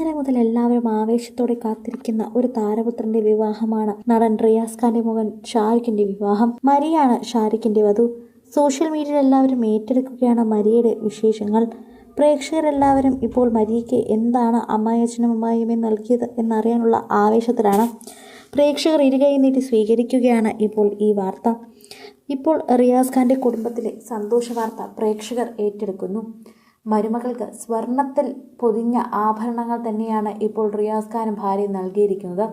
ഇന്നലെ മുതൽ എല്ലാവരും ആവേശത്തോടെ കാത്തിരിക്കുന്ന ഒരു താരപുത്രന്റെ വിവാഹമാണ് നടൻ റിയാസ് ഖാന്റെ മകൻ ഷാരുഖിന്റെ വിവാഹം. മരിയാണ് ഷാരുഖിന്റെ വധു. സോഷ്യൽ മീഡിയയിൽ എല്ലാവരും ഏറ്റെടുക്കുകയാണ് മരിയയുടെ വിശേഷങ്ങൾ. പ്രേക്ഷകരെല്ലാവരും ഇപ്പോൾ മരിയയ്ക്ക് എന്താണ് അമ്മായച്ഛനും അമ്മായിയമ്മയും നൽകിയത് എന്നറിയാനുള്ള ആവേശത്തിലാണ്. പ്രേക്ഷകർ ഇരുകൈ നീട്ടി സ്വീകരിക്കുകയാണ് ഇപ്പോൾ ഈ വാർത്ത. ഇപ്പോൾ റിയാസ് ഖാന്റെ കുടുംബത്തിലെ സന്തോഷ വാർത്ത പ്രേക്ഷകർ ഏറ്റെടുക്കുന്നു. മരുമകൾക്ക് സ്വർണത്തിൽ പൊതിഞ്ഞ ആഭരണങ്ങൾ തന്നെയാണ് ഇപ്പോൾ റിയാസ് ഖാനും ഭാര്യ നൽകിയിരിക്കുന്നത്.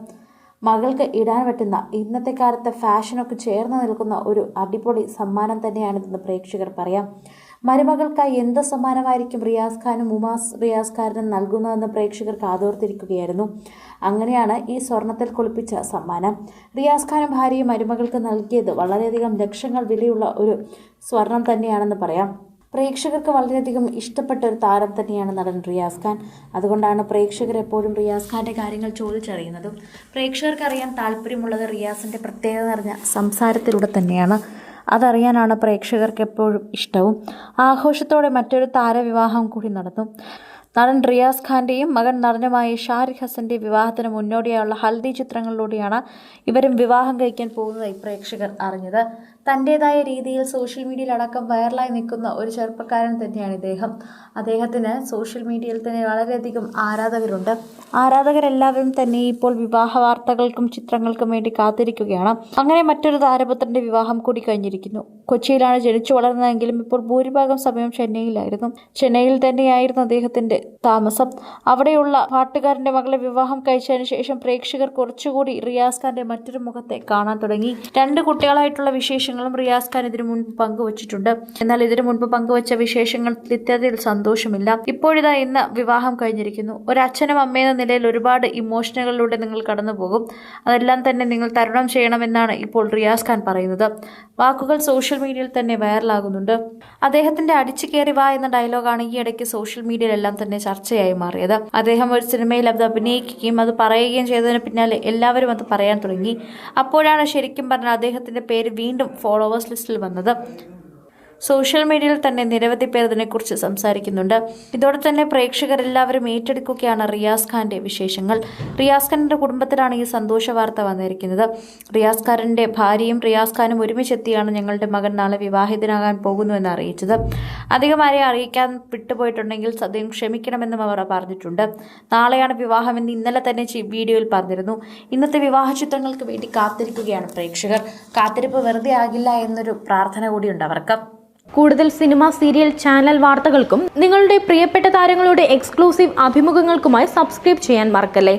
മകൾക്ക് ഇടാൻ പറ്റുന്ന ഇന്നത്തെ കാലത്തെ ഫാഷനൊക്കെ ചേർന്ന് നിൽക്കുന്ന ഒരു അടിപൊളി സമ്മാനം തന്നെയാണിതെന്ന് പ്രേക്ഷകർ പറയാം. മരുമകൾക്കായി എന്ത് സമ്മാനമായിരിക്കും റിയാസ് ഖാനും മുമാസ് റിയാസ് ഖാനും നൽകുന്നതെന്ന് പ്രേക്ഷകർ കാതോർത്തിരിക്കുകയായിരുന്നു. അങ്ങനെയാണ് ഈ സ്വർണത്തിൽ കുളിപ്പിച്ച സമ്മാനം. റിയാസ് ഖാനും ഭാര്യയും മരുമകൾക്ക് നൽകിയത് വളരെയധികം ലക്ഷങ്ങൾ വിലയുള്ള ഒരു സ്വർണം തന്നെയാണെന്ന് പറയാം. പ്രേക്ഷകർക്ക് വളരെയധികം ഇഷ്ടപ്പെട്ട ഒരു താരം തന്നെയാണ് നടൻ റിയാസ് ഖാൻ. അതുകൊണ്ടാണ് പ്രേക്ഷകർ എപ്പോഴും റിയാസ് ഖാൻ്റെ കാര്യങ്ങൾ ചോദിച്ചറിയുന്നതും. പ്രേക്ഷകർക്ക് അറിയാൻ താല്പര്യമുള്ളത് റിയാസിൻ്റെ പ്രത്യേകത നിറഞ്ഞ സംസാരത്തിലൂടെ തന്നെയാണ്. അതറിയാനാണ് പ്രേക്ഷകർക്ക് എപ്പോഴും ഇഷ്ടവും. ആഘോഷത്തോടെ മറ്റൊരു താരവിവാഹം കൂടി നടന്നു. നടൻ റിയാസ് ഖാൻ്റെയും മകൻ നടനുമായ ഷാരിഖ് ഹസൻ്റെ വിവാഹത്തിന് മുന്നോടിയായുള്ള ഹൽദി ചിത്രങ്ങളിലൂടെയാണ് ഇവരും വിവാഹം കഴിക്കാൻ പോകുന്നതായി പ്രേക്ഷകർ അറിഞ്ഞത്. തൻ്റേതായ രീതിയിൽ സോഷ്യൽ മീഡിയയിൽ അടക്കം വൈറലായി നിൽക്കുന്ന ഒരു ചെറുപ്പക്കാരൻ തന്നെയാണ് ഇദ്ദേഹം. അദ്ദേഹത്തിന് സോഷ്യൽ മീഡിയയിൽ തന്നെ വളരെയധികം ആരാധകരുണ്ട്. ആരാധകരെല്ലാവരും തന്നെ ഇപ്പോൾ വിവാഹ വാർത്തകൾക്കും ചിത്രങ്ങൾക്കും വേണ്ടി കാത്തിരിക്കുകയാണ്. അങ്ങനെ മറ്റൊരു താരപുത്രൻ്റെ വിവാഹം കൂടി കഴിഞ്ഞിരിക്കുന്നു. കൊച്ചിയിലാണ് ജനിച്ചു വളർന്നതെങ്കിലും ഇപ്പോൾ ഭൂരിഭാഗം സമയം ചെന്നൈയിലായിരുന്നു. ചെന്നൈയിൽ തന്നെയായിരുന്നു അദ്ദേഹത്തിൻ്റെ താമസം. അവിടെയുള്ള പാട്ടുകാരൻ്റെ മകളെ വിവാഹം കഴിച്ചതിന് ശേഷം പ്രേക്ഷകർ കുറച്ചുകൂടി റിയാസ് ഖാൻ്റെ മറ്റൊരു മുഖത്തെ കാണാൻ തുടങ്ങി. 2 കുട്ടികളായിട്ടുള്ള വിശേഷങ്ങളും റിയാസ് ഖാൻ ഇതിനു മുൻപ് പങ്കുവച്ചിട്ടുണ്ട്. എന്നാൽ ഇതിനു മുൻപ് പങ്കുവച്ച വിശേഷങ്ങൾ ഇത്തരത്തിൽ സന്തോഷമില്ല. ഇപ്പോഴിതാ ഇന്ന് വിവാഹം കഴിഞ്ഞിരിക്കുന്നു. ഒരു അച്ഛനും അമ്മയെന്ന നിലയിൽ ഒരുപാട് ഇമോഷനുകളിലൂടെ നിങ്ങൾ കടന്നു പോകും. അതെല്ലാം തന്നെ നിങ്ങൾ തരണം ചെയ്യണമെന്നാണ് ഇപ്പോൾ റിയാസ് ഖാൻ പറയുന്നത്. വാക്കുകൾ സോഷ്യൽ മീഡിയയിൽ തന്നെ വൈറലാകുന്നുണ്ട്. അദ്ദേഹത്തിന്റെ അടിച്ചു കയറി വാ എന്ന ഡയലോഗാണ് ഈ ഇടയ്ക്ക് സോഷ്യൽ മീഡിയയിലെല്ലാം തന്നെ ചർച്ചയായി മാറിയത്. അദ്ദേഹം ഒരു സിനിമയിൽ അത് അഭിനയിക്കുകയും അത് പറയുകയും ചെയ്തതിന് പിന്നാലെ എല്ലാവരും അത് പറയാൻ തുടങ്ങി. അപ്പോഴാണ് ശരിക്കും പറഞ്ഞാൽ അദ്ദേഹത്തിന്റെ പേര് വീണ്ടും ഫോളോവേഴ്സ് ലിസ്റ്റിൽ വന്നത്. സോഷ്യൽ മീഡിയയിൽ തന്നെ നിരവധി പേർ ഇതിനെക്കുറിച്ച് സംസാരിക്കുന്നുണ്ട്. ഇതോടെ തന്നെ പ്രേക്ഷകരെല്ലാവരും ഏറ്റെടുക്കുകയാണ് റിയാസ് ഖാൻ്റെ വിശേഷങ്ങൾ. റിയാസ് ഖാൻ്റെ കുടുംബത്തിലാണ് ഈ സന്തോഷ വാർത്ത വന്നിരിക്കുന്നത്. റിയാസ് ഖാൻ്റെ ഭാര്യയും റിയാസ് ഖാനും ഒരുമിച്ചെത്തിയാണ് ഞങ്ങളുടെ മകൻ നാളെ വിവാഹിതനാകാൻ പോകുന്നുവെന്ന് അറിയിച്ചത്. അധികം ആരെയും അറിയിക്കാൻ വിട്ടുപോയിട്ടുണ്ടെങ്കിൽ സദ്യം ക്ഷമിക്കണമെന്നും അവർ പറഞ്ഞിട്ടുണ്ട്. നാളെയാണ് വിവാഹമെന്ന് ഇന്നലെ തന്നെ വീഡിയോയിൽ പറഞ്ഞിരുന്നു. ഇന്നത്തെ വിവാഹ ചിത്രങ്ങൾക്ക് വേണ്ടി കാത്തിരിക്കുകയാണ് പ്രേക്ഷകർ. കാത്തിരിപ്പ് വെറുതെ ആകില്ല എന്നൊരു പ്രാർത്ഥന കൂടിയുണ്ട് അവർക്ക്. കൂടുതൽ സിനിമ, സീരിയൽ, ചാനൽ വാർത്തകൾക്കും നിങ്ങളുടെ പ്രിയപ്പെട്ട താരങ്ങളുടെ എക്സ്ക്ലൂസീവ് അഭിമുഖങ്ങൾക്കുമായി സബ്സ്ക്രൈബ് ചെയ്യാൻ മറക്കല്ലേ.